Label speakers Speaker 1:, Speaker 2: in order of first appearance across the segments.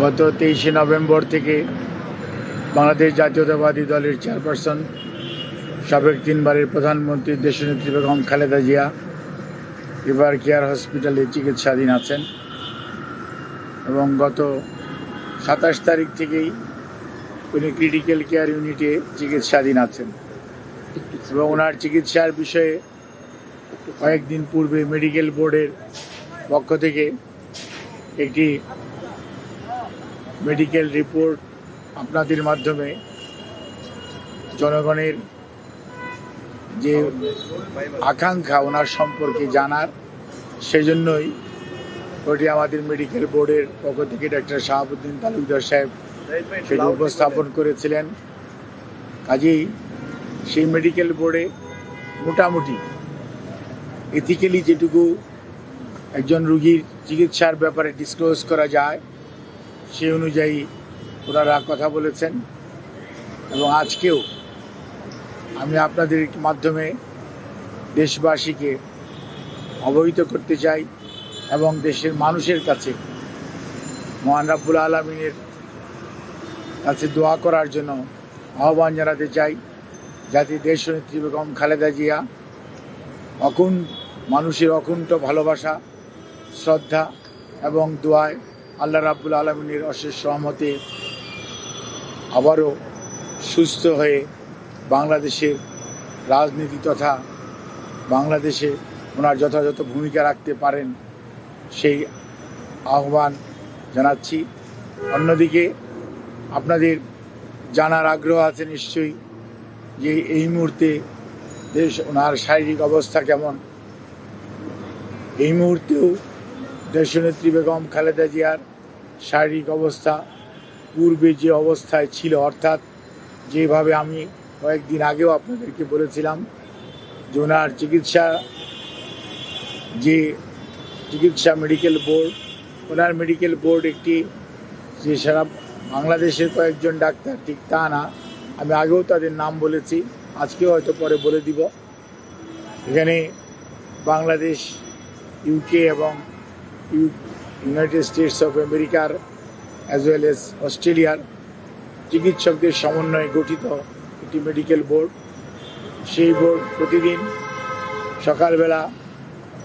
Speaker 1: গত 23শে নভেম্বর থেকে বাংলাদেশ জাতীয়তাবাদী দলের চেয়ারপারসন, সাবেক 3বারের প্রধানমন্ত্রী দেশনেত্রী বেগম খালেদা জিয়া এবার কেয়ার হসপিটালে চিকিৎসাধীন আছেন এবং গত 27 তারিখ থেকেই উনি ক্রিটিক্যাল কেয়ার ইউনিটে চিকিৎসাধীন আছেন এবং ওনার চিকিৎসার বিষয়ে কয়েকদিন পূর্বে মেডিকেল বোর্ডের পক্ষ থেকে একটি মেডিকেল রিপোর্ট আপনাদের মাধ্যমে জনগণের যে আকাঙ্ক্ষা ওনার সম্পর্কে জানার, সেজন্যই ওটি আমাদের মেডিকেল বোর্ডের পক্ষ থেকে ডাক্তার শাহাবুদ্দিন তালুকদার সাহেব সেটি উপস্থাপন করেছিলেন। কাজেই সেই মেডিকেল বোর্ডে মোটামুটি এথিক্যালি যেটুকু একজন রুগীর চিকিৎসার ব্যাপারে ডিসক্লোজ করা যায় সেই অনুযায়ী ওনারা কথা বলেছেন এবং আজকেও আমি আপনাদের মাধ্যমে দেশবাসীকে অবহিত করতে চাই এবং দেশের মানুষের কাছে মহান রাব্বুল আলামিনের কাছে দোয়া করার জন্য আহ্বান জানাতে চাই, যাতে দেশনেত্রী বেগম খালেদা জিয়া মানুষের অকুণ্ঠ ভালোবাসা, শ্রদ্ধা এবং দোয়ায় আল্লাহ রাব্বুল আলামিনের অশেষ রহমতে আবারও সুস্থ হয়ে বাংলাদেশের রাজনীতি তথা বাংলাদেশে ওনার যথাযথ ভূমিকা রাখতে পারেন সেই আহ্বান জানাচ্ছি। অন্যদিকে আপনাদের জানার আগ্রহ আছে নিশ্চয়ই যে এই মুহূর্তে ওনার শারীরিক অবস্থা কেমন। এই মুহূর্তেও দেশনেত্রী বেগম খালেদা জিয়ার শারীরিক অবস্থা পূর্বে যে অবস্থায় ছিল, অর্থাৎ যেভাবে আমি কয়েকদিন আগেও আপনাদেরকে বলেছিলাম যে ওনার চিকিৎসা মেডিকেল বোর্ড একটি যে সারা বাংলাদেশের কয়েকজন ডাক্তার, ঠিক তা না, আমি আগেও তাদের নাম বলেছি, আজকেও হয়তো পরে বলে দিব। এখানে বাংলাদেশ, ইউকে এবং ইউনাইটেড স্টেটস অফ আমেরিকার অ্যাজ ওয়েল এস অস্ট্রেলিয়ার চিকিৎসকদের সমন্বয়ে গঠিত একটি মেডিকেল বোর্ড। সেই বোর্ড প্রতিদিন সকালবেলা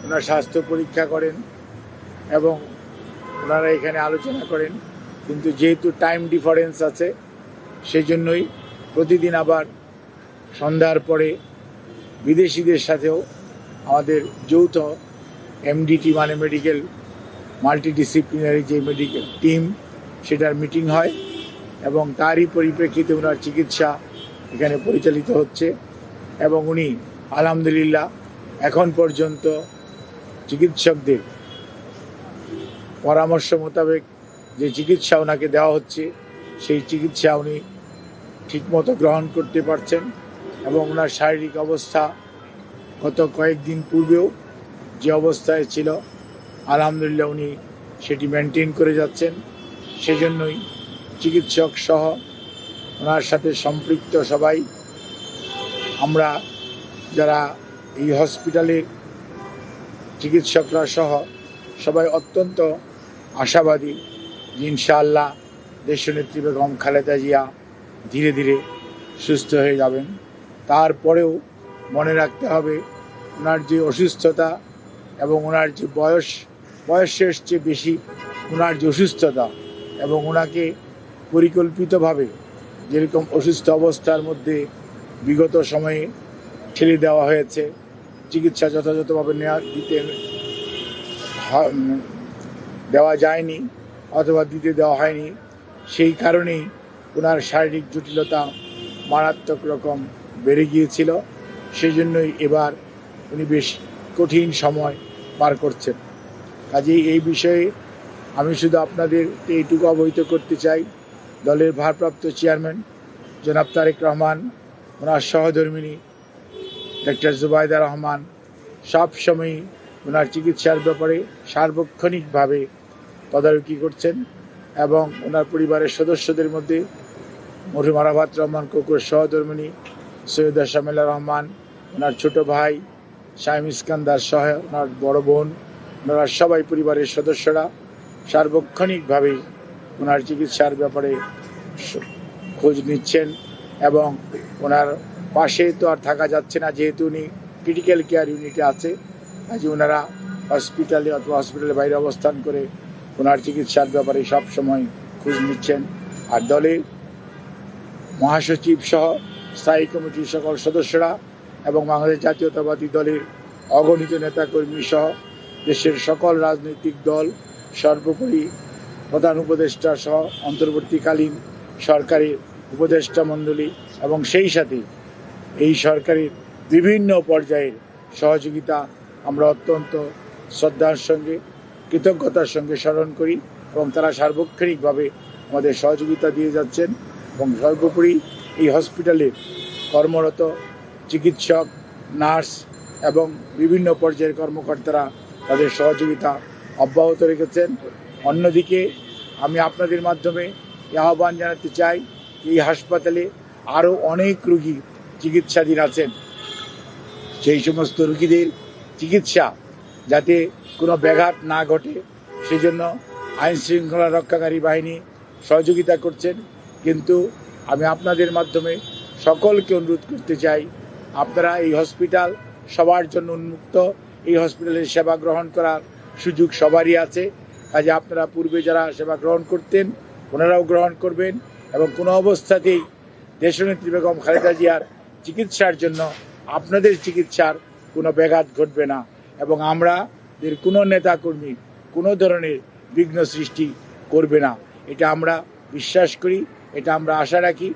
Speaker 1: ওনার স্বাস্থ্য পরীক্ষা করেন এবং ওনারা এখানে আলোচনা করেন, কিন্তু যেহেতু টাইম ডিফারেন্স আছে সেই জন্যই প্রতিদিন আবার সন্ধ্যার পরে বিদেশিদের সাথেও আমাদের যৌথ এমডিটি মানে মেডিকেল মাল্টিডিসিপ্লিনারি যে মেডিকেল টিম, সেটার মিটিং হয় এবং তারই পরিপ্রেক্ষিতে ওনার চিকিৎসা এখানে পরিচালিত হচ্ছে এবং উনি আলহামদুলিল্লাহ এখন পর্যন্ত চিকিৎসকদের পরামর্শ মোতাবেক যে চিকিৎসা ওনাকে দেওয়া হচ্ছে সেই চিকিৎসা উনি ঠিকমতো গ্রহণ করতে পারছেন এবং ওনার শারীরিক অবস্থা গত কয়েকদিন পূর্বেও যে অবস্থায় ছিল আলহামদুলিল্লাহ উনি সেটি মেনটেন করে যাচ্ছেন। সেজন্যই চিকিৎসক সহ ওনার সাথে সম্পৃক্ত সবাই, আমরা যারা এই হসপিটালের চিকিৎসকরা সহ সবাই অত্যন্ত আশাবাদী যে ইনশাআল্লাহ দেশনেত্রী বেগম খালেদা জিয়া ধীরে ধীরে সুস্থ হয়ে যাবেন। তারপরেও মনে রাখতে হবে ওনার যে অসুস্থতা এবং ওনার যে বয়সের চেয়ে বেশি ওনার যে অসুস্থতা এবং ওনাকে পরিকল্পিতভাবে যেরকম অসুস্থ অবস্থার মধ্যে বিগত সময়ে ঠেলে দেওয়া হয়েছে, চিকিৎসা যথাযথভাবে দেওয়া যায়নি অথবা দিতে দেওয়া হয়নি, সেই কারণেই ওনার শারীরিক জটিলতা মারাত্মক রকম বেড়ে গিয়েছিল। সেই জন্যই এবার উনি বেশ কঠিন সময় পার করছেন। কাজেই এই বিষয়ে আমি শুধু আপনাদেরকে এইটুকু অবহিত করতে চাই, দলের ভারপ্রাপ্ত চেয়ারম্যান জনাব তারেক রহমান, ওনার সহধর্মিণী ডাক্তার জুবাইদা রহমান সবসময়ই ওনার চিকিৎসার ব্যাপারে সার্বক্ষণিকভাবে তদারকি করছেন এবং ওনার পরিবারের সদস্যদের মধ্যে মরহুম আরাফাত রহমান কোকুর সহধর্মিণী সৈয়দা শামিলা রহমান, ওনার ছোট ভাই শাহিম ইস্কান্দার সহ ওনার বড় বোন, ওনারা সবাই পরিবারের সদস্যরা সার্বক্ষণিকভাবে ওনার চিকিৎসার ব্যাপারে খোঁজ নিচ্ছেন এবং ওনার পাশে তো আর থাকা যাচ্ছে না, যেহেতু উনি ক্রিটিক্যাল কেয়ার ইউনিটে আছে, কাজে ওনারা হসপিটালে অথবা হসপিটালের বাইরে অবস্থান করে ওনার চিকিৎসার ব্যাপারে সব সময় খোঁজ নিচ্ছেন। আর দলের মহাসচিব সহ স্থায়ী কমিটির সকল সদস্যরা এবং বাংলাদেশ জাতীয়তাবাদী দলের অগণিত নেতাকর্মী সহ দেশের সকল রাজনৈতিক দল, সর্বোপরি প্রধান উপদেষ্টা সহ অন্তর্বর্তীকালীন সরকারের উপদেষ্টা মণ্ডলী এবং সেই সাথে এই সরকারের বিভিন্ন পর্যায়ের সহযোগিতা আমরা অত্যন্ত শ্রদ্ধার সঙ্গে কৃতজ্ঞতার সঙ্গে স্মরণ করি এবং তারা সার্বক্ষণিকভাবে আমাদের সহযোগিতা দিয়ে যাচ্ছেন। এবং সর্বোপরি এই হসপিটালে কর্মরত চিকিৎসক, নার্স এবং বিভিন্ন পর্যায়ের কর্মকর্তারা তাদের সহযোগিতা অব্যাহত রেখেছেন। অন্যদিকে আমি আপনাদের মাধ্যমে আহ্বান জানাতে চাই, এই হাসপাতালে আরও অনেক রোগী চিকিৎসাধীন আছেন। সেই সমস্ত রোগীদের চিকিৎসা যাতে কোনো ব্যাঘাত না ঘটে সেজন্য আইন শৃঙ্খলা রক্ষাকারী বাহিনী সহযোগিতা করছেন। কিন্তু আমি আপনাদের মাধ্যমে সকলকে অনুরোধ করতে চাই, আপনারা এই হসপিটাল সবার জন্য উন্মুক্ত, এই হসপিটালের সেবা গ্রহণ করার সুযোগ সবারই আছে। কাজে আপনারা পূর্বে যারা সেবা গ্রহণ করতেন ওনারাও গ্রহণ করবেন এবং কোনো অবস্থাতেই দেশনেত্রী বেগম খালেদা জিয়ার চিকিৎসার জন্য আপনাদের চিকিৎসার কোনো ব্যাঘাত ঘটবে না এবং আমাদের কোনো নেতাকর্মী কোনো ধরনের বিঘ্ন সৃষ্টি করবে না। এটা আমরা বিশ্বাস করি, এটা আমরা আশা রাখি।